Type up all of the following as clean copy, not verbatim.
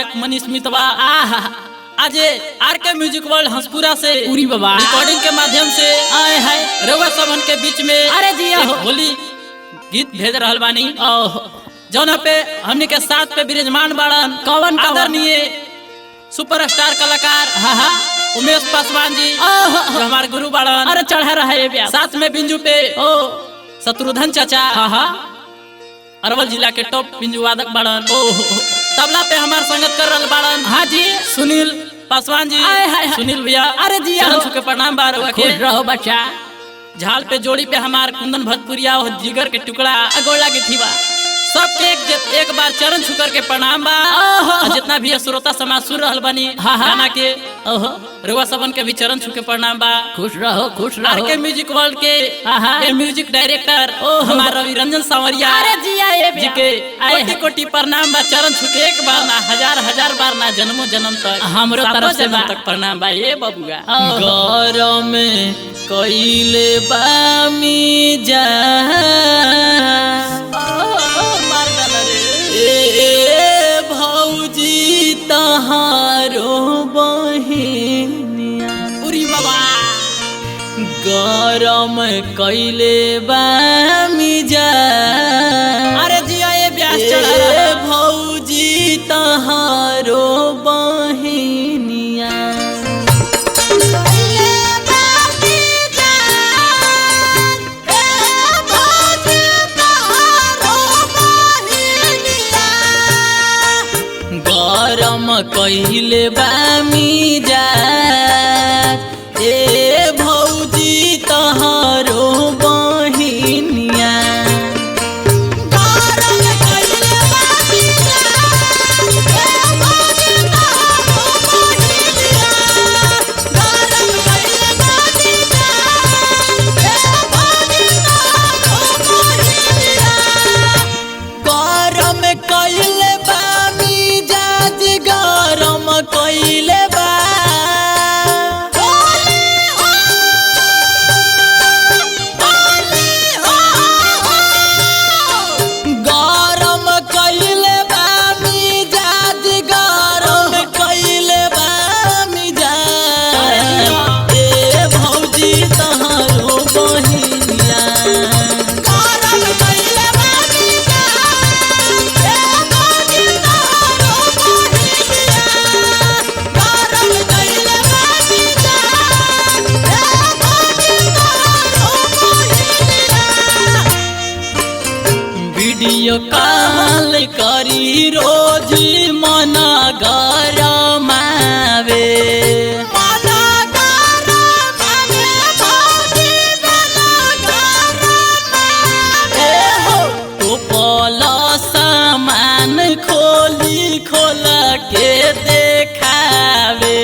गायक मनीष मितवा आज आर के म्यूजिक वर्ल्ड हंसपुरा से पूरी बाबा रिकॉर्डिंग के माध्यम से आए हैं रउआ सबन के बीच में। अरे जी होली गीत भेज रहल बानी जौना पे हमने के साथ पे विराजमान बाड़न कौन आदरणीय सुपरस्टार कलाकार उमेश पासवान जी जो हमारे गुरु बाड़न। अरे चढ़ा रहे साथ में बिंजू पे शत्रुघ्न चाचा अरवल जिला के टॉप बिंजू वादक बाड़न। तबला पे हमारे संगत कर रहे बाड़न। हाँ जी सुनील पासवान जी सुनील भैया। अरे जी के प्रणाम बार रहो बच्चा। झाल पे जोड़ी पे हमार कुंदन भतपुरिया जिगर के टुकड़ा अगोला के थीवा सबके एक बार चरण छुकर के प्रणाम बा। जितना भी श्रोता समाज सुन रहल बनी गाना के रउआ सबन के भी चरण छुके प्रणाम बा। खुश रहो खुश रहो। आर के म्यूजिक वर्ल्ड के म्यूजिक डायरेक्टर हमारा रवि रंजन सांवरिया जी के कोटि कोटि प्रणाम बा। चरण छुके एक बार ना हजार बार ना जन्मों जन्म तक हमरो तरफ से तक प्रणाम बा। ये बबुआ गौरव में कइले बामी जा भौजी तहारो बहिनिया उरी बाबा गरम कइले बामी जा। अरे जिया ये ब्यास चढ़ा भौजी तहारो बहिनिया कइले बामी जा ए भौजी तहारो बहिनिया कइले बा गरम कइले बा मिजाज गरम कइले बा मिजाज ए भौजी तहारो बहिनिया गरम कइले बा मिजाज ए भौजी तहारो वीडियो कॉल करी रोज मना गरमावे तो पला सामान खोली खोल के देखावे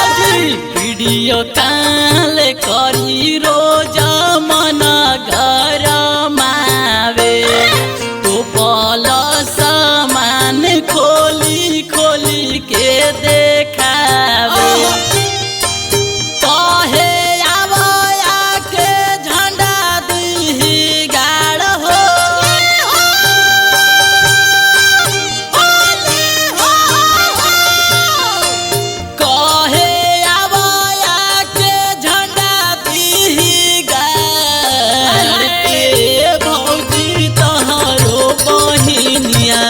वीडियो कॉल करी रोज मना गरमावे तो पला सामान खोली खोली के देखावे कहे आवा के झंडा दी गाड़ हो कहे भौजी तहारो बहिनिया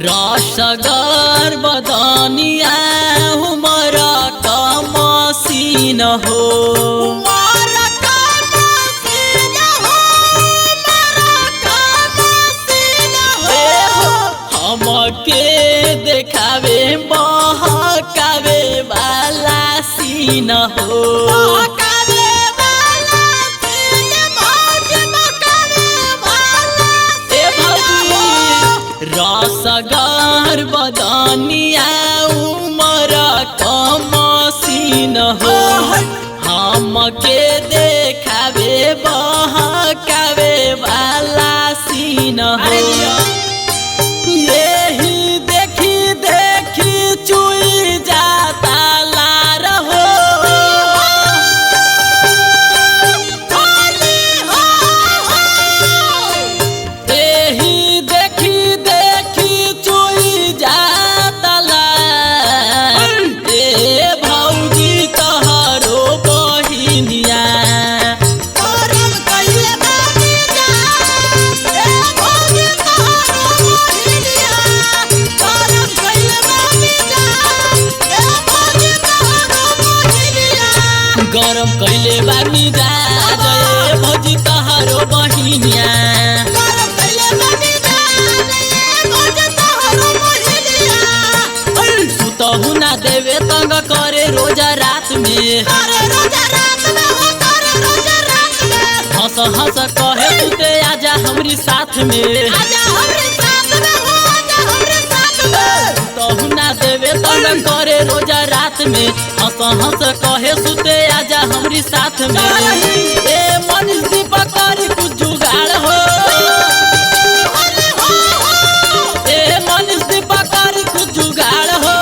रसगर बदनिया हमारा कमसीन हो हमके देखावे बहकावे वाला सीन हो रसगर बदनिया उमर कमसीन हो हमके देखावे अरे जिया यही देखी देखी चुई जाता लार हो यही देखी देखी चुई जाता लार ए भौजी तोहरो बहिनिया गरम कैले बानी जा जय भौजी तोहरो बहिनिया सुतहु ना देवे तंग करे रोजा रात में हंस हंस कहे सुते आजा हमरी साथ में सुतहु ना देवे तंग करे रोजा रात में हंस हंस कहे सुते आजा हमरी साथ में ए मनीष दीपक करी कुछ जुगाड़ हो ए मनीष दीपक करी कुछ जुगाड़ हो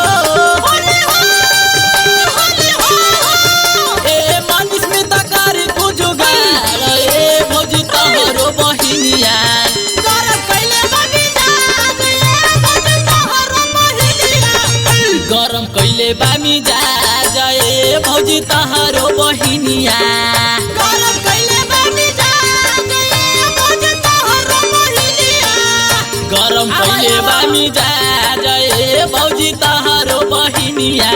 ए मनीष मिता करी कुछ जुगाड़ ए भौजी तोहरो बहिनिया गरम कैले बामी जा जय भौजी तोहरो बहिनिया गरम कैले बामी जा जय भौजी तोहरो बहिनिया